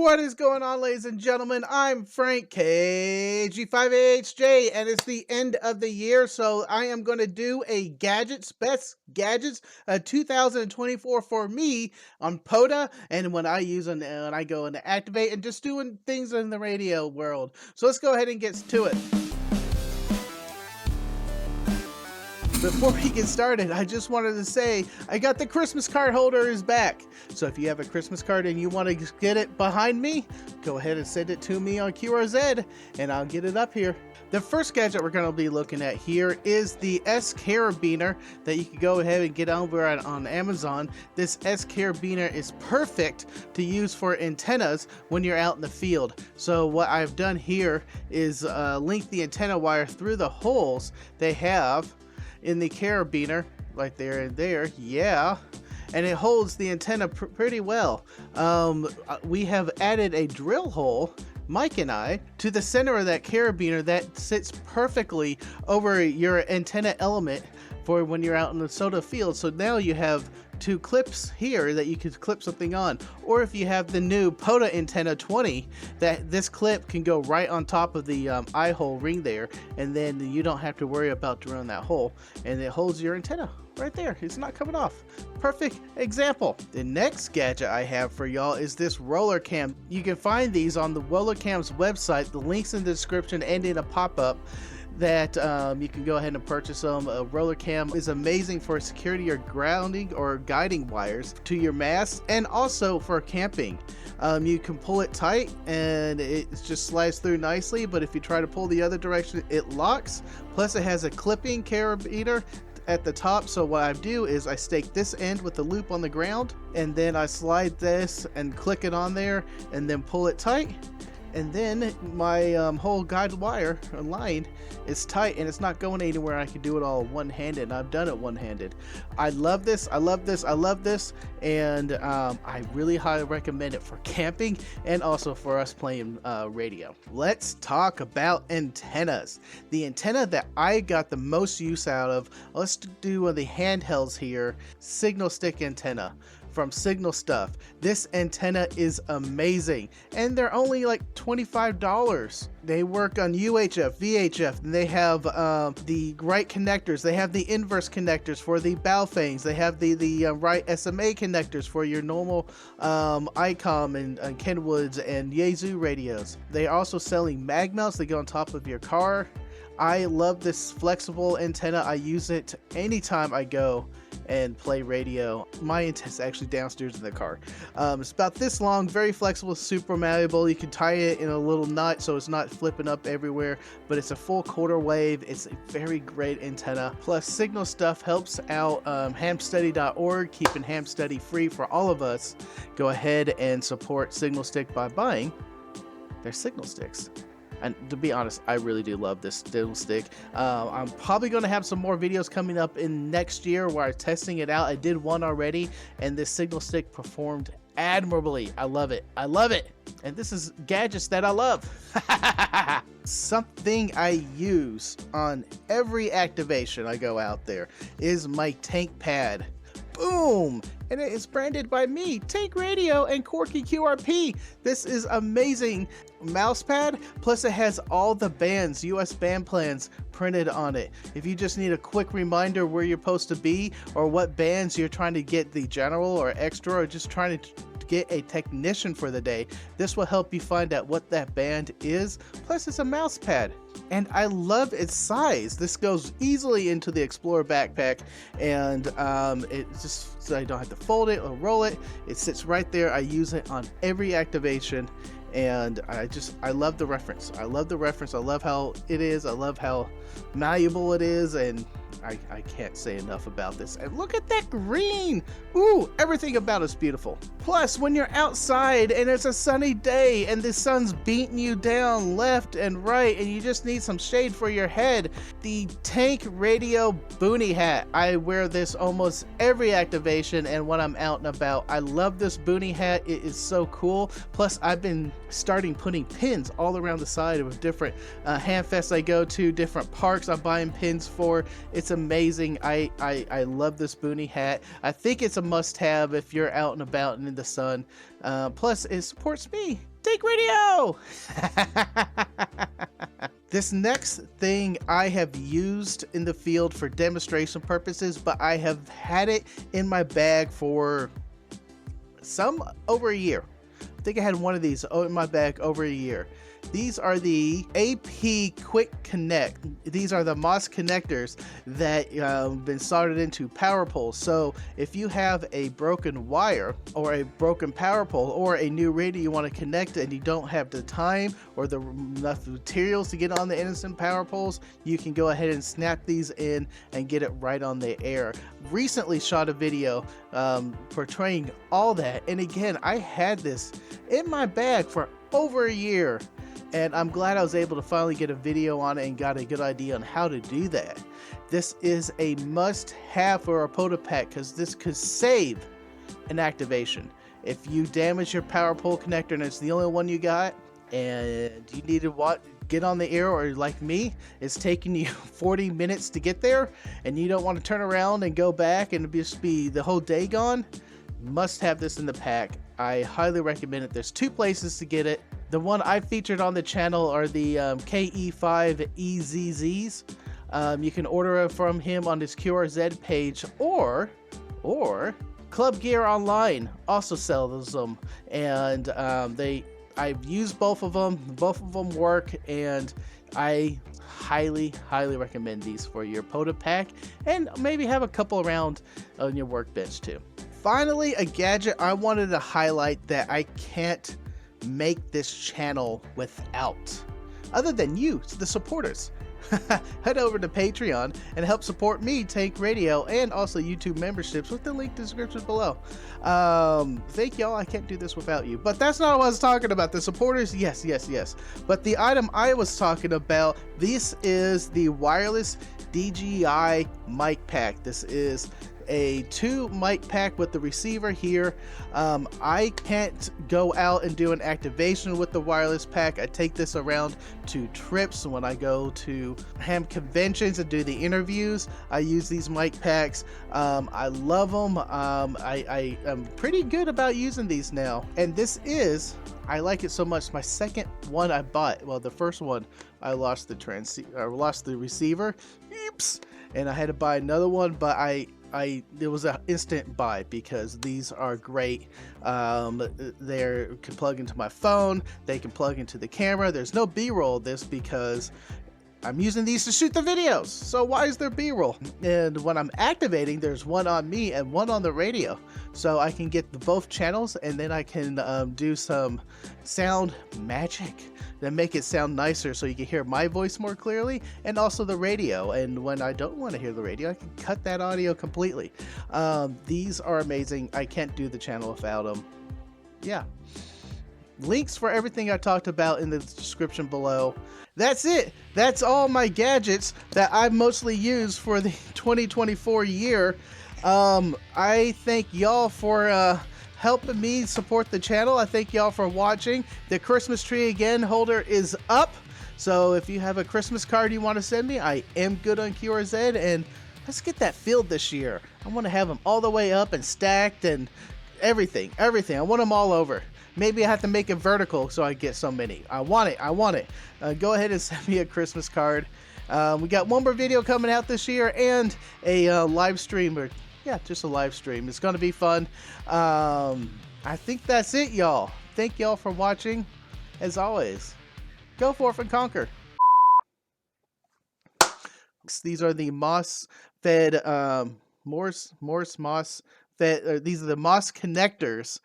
What is going on, ladies and gentlemen? I'm Frank KG5HJ, and it's the end of the year, so I am going to do a best gadgets 2024 for me on POTA, and when I go into activate and just doing things in the radio world. So let's go ahead and get to it. Before we get started, I just wanted to say I got the Christmas card holder is back. So if you have a Christmas card and you want to get it behind me, go ahead and send it to me on QRZ and I'll get it up here. The first gadget we're going to be looking at here is the S carabiner that you can go ahead and get over on Amazon. This S carabiner is perfect to use for antennas when you're out in the field. So what I've done here is link the antenna wire through the holes they have in the carabiner, right there and there, yeah, and it holds the antenna pretty well. We have added a drill hole, Mike and I, to the center of that carabiner that sits perfectly over your antenna element for when you're out in the soda field. So now you have two clips here that you could clip something on, or if you have the new POTA antenna 20, that this clip can go right on top of the eye hole ring there, and then you don't have to worry about drilling that hole, and it holds your antenna right there. It's not coming off. Perfect example. The next gadget I have for y'all is this roller cam. You can find these on the roller cam's website. The link's in the description and in a pop-up that you can go ahead and purchase them. A roller cam is amazing for security or grounding or guiding wires to your mast, and also for camping. You can pull it tight and it just slides through nicely, but if you try to pull the other direction, it locks. Plus it has a clipping carabiner at the top. So what I do is I stake this end with the loop on the ground, and then I slide this and click it on there and then pull it tight. And then my whole guide wire line is tight and it's not going anywhere. I can do it all one-handed, and I've done it one-handed. I love this. I love this. I love this. And I really highly recommend it for camping and also for us playing radio. Let's talk about antennas. The antenna that I got the most use out of, let's do the handhelds here, signal stick antenna from Signal Stuff. This antenna is amazing, and they're only like $25. They work on UHF, VHF, and they have the right connectors. They have the inverse connectors for the Baofangs. They have the right SMA connectors for your normal ICOM and Kenwoods and Yaesu radios. They are also selling mag mounts. They go on top of your car. I love this flexible antenna. I use it anytime I go and play radio. My antenna's actually downstairs in the car. It's about this long, very flexible, super malleable. You can tie it in a little knot so it's not flipping up everywhere, but it's a full quarter wave. It's a very great antenna. Plus, Signal Stuff helps out hamstudy.org, keeping ham study free for all of us. Go ahead and support Signal Stick by buying their signal sticks. And to be honest, I really do love this signal stick. I'm probably going to have some more videos coming up in next year where I'm testing it out. I did one already, and this signal stick performed admirably. I love it. I love it. And this is gadgets that I love. Something I use on every activation I go out there is my tank pad. Boom! And it is branded by me, Tank Radio and Corky QRP. This is amazing mouse pad, plus it has all the bands, US band plans printed on it. If you just need a quick reminder where you're supposed to be or what bands you're trying to get the general or extra, or just trying to get a technician for the day, this will help you find out what that band is. Plus it's a mouse pad, and I love its size. This goes easily into the Explorer backpack, and it just, so I don't have to fold it or roll it. It sits right there. I use it on every activation, and I love the reference. I love the reference. I love how it is. I love how malleable it is, and I can't say enough about this. And look at that green. Ooh, everything about it's beautiful. Plus, when you're outside and it's a sunny day and the sun's beating you down left and right and you just need some shade for your head, the Tank Radio boonie hat. I wear this almost every activation and when I'm out and about. I love this boonie hat. It is so cool. Plus, I've been starting putting pins all around the side of different ham fests I go to, different parks I'm buying pins for. It's amazing. I love this boonie hat. I think it's a must-have if you're out and about and in the sun. Plus, it supports me. Take radio! This next thing I have used in the field for demonstration purposes, but I have had it in my bag for over a year. I think I had one of these in my bag over a year. These are the AP-QuickConnect. These are the MOS connectors that been soldered into Powerpole. So if you have a broken wire or a broken Powerpole or a new radio you want to connect and you don't have the time or enough materials to get on the innocent Powerpoles, you can go ahead and snap these in and get it right on the air. Recently shot a video portraying all that, and again, I had this in my bag for over a year. And I'm glad I was able to finally get a video on it and got a good idea on how to do that. This is a must-have for a PotaPack because this could save an activation. If you damage your Powerpole connector and it's the only one you got, and you need to get on the air, or like me, it's taking you 40 minutes to get there, and you don't want to turn around and go back and just be the whole day gone, must have this in the pack. I highly recommend it. There's two places to get it. The one I featured on the channel are the KE5 EZZs. You can order it from him on his QRZ page, or Club Gear Online also sells them, and I've used both of them. Both of them work, and I highly recommend these for your PotaPack, and maybe have a couple around on your workbench too. Finally, a gadget I wanted to highlight that I can't make this channel without, other than you, the supporters. Head over to Patreon and help support me, Tank Radio, and also YouTube memberships with the link in the description below. Thank y'all. I can't do this without you. But that's not what I was talking about. The supporters, yes. But the item I was talking about, this is the wireless DJI mic pack. This is a 2 mic pack with the receiver here. I can't go out and do an activation with the wireless pack. I take this around to trips when I go to ham conventions and do the interviews. I use these mic packs. I love them. I am pretty good about using these now, and this is, I like it so much. My second one I bought, well, the first one I lost the receiver, oops, and I had to buy another one, but it was an instant buy because these are great. They can plug into my phone, they can plug into the camera. There's no B-roll this because I'm using these to shoot the videos, so why is there B-roll? And when I'm activating, there's one on me and one on the radio, so I can get both channels, and then I can do some sound magic that make it sound nicer so you can hear my voice more clearly, and also the radio. And when I don't want to hear the radio, I can cut that audio completely. These are amazing. I can't do the channel without them. Yeah. Links for everything I talked about in the description below. That's it. That's all my gadgets that I mostly use for the 2024 year. I thank y'all for helping me support the channel. I thank y'all for watching. The Christmas tree again holder is up. So if you have a Christmas card you want to send me, I am good on QRZ, and let's get that filled this year. I want to have them all the way up and stacked and everything. I want them all over. Maybe I have to make it vertical so I get so many. I want it. Go ahead and send me a Christmas card. We got one more video coming out this year, and a live stream, or yeah, just a live stream. It's gonna be fun. I think that's it, y'all. Thank y'all for watching. As always, go forth and conquer. These are the MOS fed Morse MOS fed. These are the MOS connectors